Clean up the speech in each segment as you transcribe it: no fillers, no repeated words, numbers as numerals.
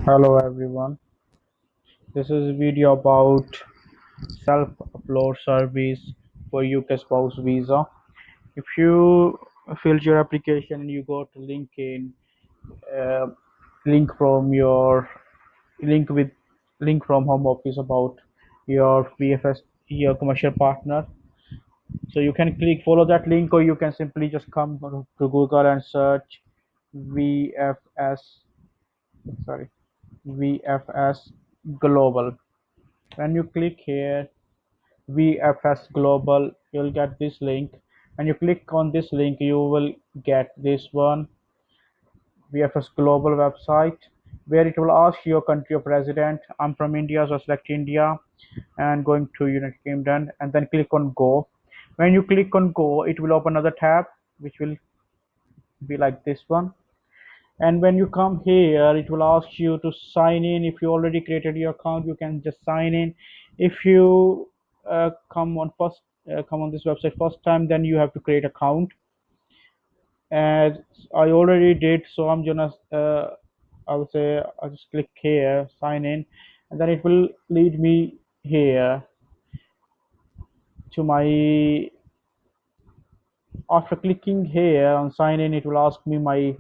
Hello everyone. This is a video about self-upload service for UK spouse visa. If you filled your application and you got a uh, link from your link with link from home office about your VFS, your commercial partner, so you can click follow that link, or you can simply just come to Google and search VFS, sorry, VFS Global. When you click here VFS Global, you'll get this link. When you click on this link, you will get this one, VFS Global website, where it will ask your country of resident. I'm from India, so select India and going to United Kingdom, and then click on Go. When you click on Go, it will open another tab which will be like this one. And when you come here, it will ask you to sign in. If you already created your account, you can just sign in. If you come on this website first time, then you have to create account. As I already did, so I'm gonna I would say I'll just click here, sign in, and then it will lead me here to my. After clicking here on sign in, it will ask me my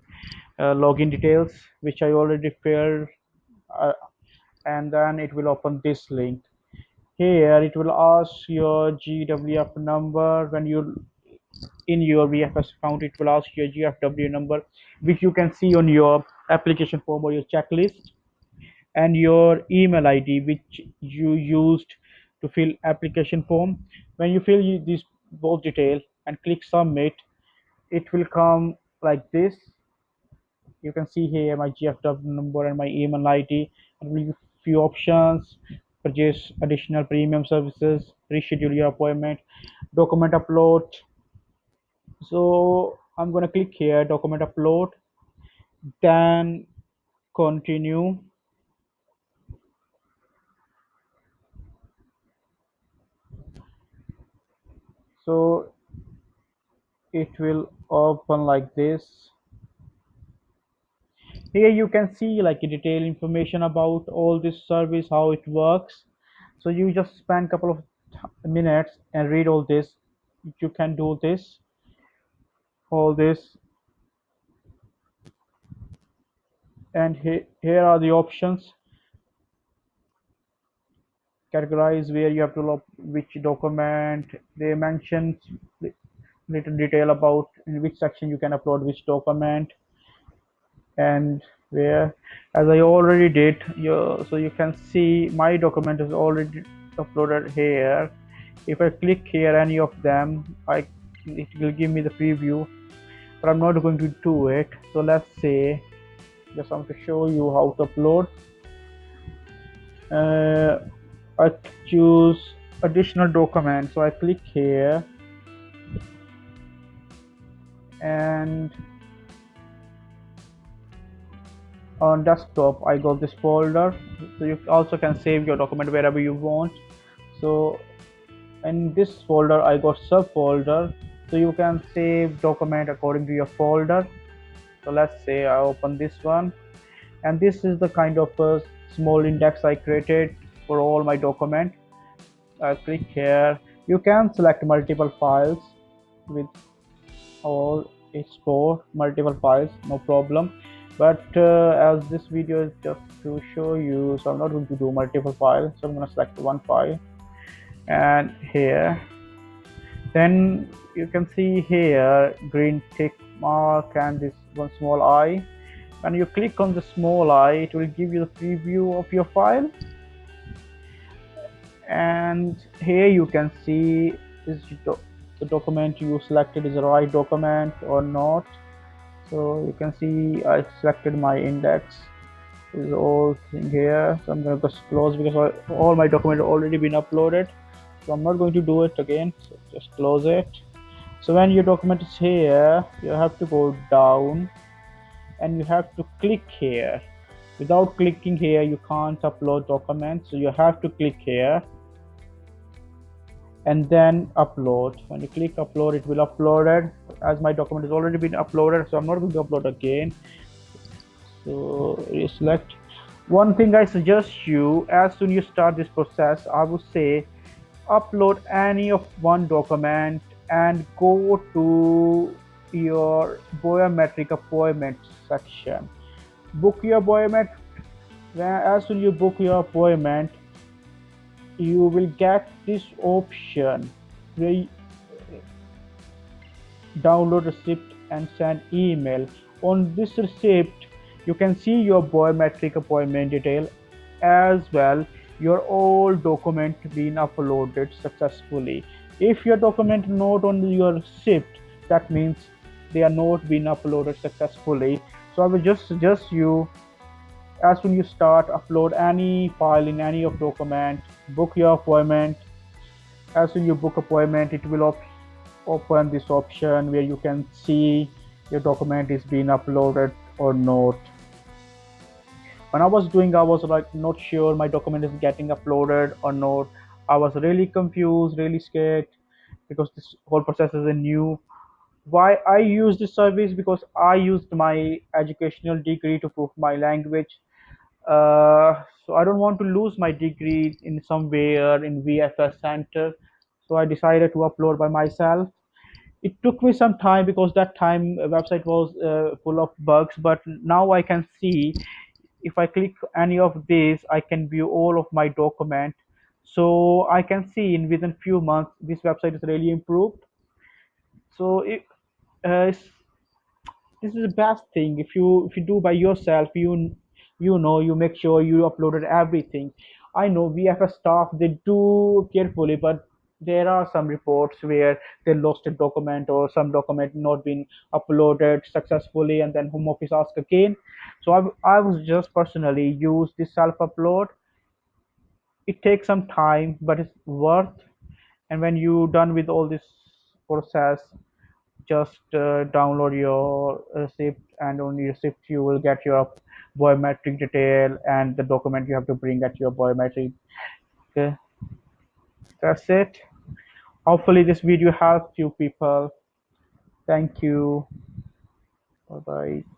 login details, which I already filled, uh, and then it will open this link. Here it will ask your GWF number. When you in your VFS account, it will ask your GFW number, which you can see on your application form or your checklist, and your email ID, which you used to fill application form. When you fill these both details and click submit, it will come like this. You can see here my GFW number and my email ID, and will give few options: purchase additional premium services, reschedule your appointment, document upload. So I'm gonna click here, document upload, then continue. So it will open like this. Here you can see like a detailed information about all this service, how it works. So you just spend couple of minutes and read all this. You can do this, all this, and here are the options. Categorize where you have to look which document. They mention little detail about in which section you can upload which document, and where, as I already did. So you can see my document is already uploaded here. If I click here any of them, it will give me the preview, but I'm not going to do it. So let's say just want to show you how to upload. uh, I choose additional document, so I click here, and on desktop I got this folder. So you also can save your document wherever you want. So in this folder I got subfolder, so you can save document according to your folder. So let's say I open this one, and this is the kind of a small index I created for all my document. I click here. You can select multiple files with all export multiple files, no problem. But as this video is just to show you, so I'm not going to do multiple files. So I'm going to select one file, and here, then you can see here green tick mark and this one small eye. When you click on the small eye, it will give you the preview of your file, and here you can see is the document you selected is the right document or not. So you can see I selected my index is all thing here. So I'm going to just close because all my document already been uploaded, so I'm not going to do it again. So just close it. So when your document is here, you have to go down and you have to click here. Without clicking here you can't upload documents, so you have to click here and then upload. When you click upload, it will upload it. As my document has already been uploaded, so I'm not going to upload again. So you select, One thing I suggest you, as soon you start this process, I would say upload any of one document and go to your biometric appointment section. Book your appointment. As soon you book your appointment, you will get this option where you download receipt and send email. On this receipt, you can see your biometric appointment detail as well your all document being uploaded successfully. If your document not on your receipt, that means they are not being uploaded successfully. So I will just suggest you, as soon you start upload any file in any of document, book your appointment. As soon you book appointment, it will open this option where you can see your document is being uploaded or not. When I was doing, I was like not sure my document is getting uploaded or not. I was really confused, really scared, because this whole process is a new. Why I use this service? Because I used my educational degree to prove my language. So I don't want to lose my degree in somewhere in VFS center. So I decided to upload by myself. It took me some time because that time website was full of bugs, but now I can see if I click any of these, I can view all of my document. So I can see in within few months this website is really improved. So it's this is the best thing. If you do by yourself, you know you make sure you uploaded everything. I know VFS staff, they do carefully, but there are some reports where they lost a document or some document not been uploaded successfully, and then home office ask again. So I was just personally use this self upload. It takes some time, but it's worth. And when you done with all this process, just download your receipt, and on your receipt you will get your biometric detail and the document you have to bring at your biometric. Okay, that's it. Hopefully this video helped you people. Thank you. Bye bye.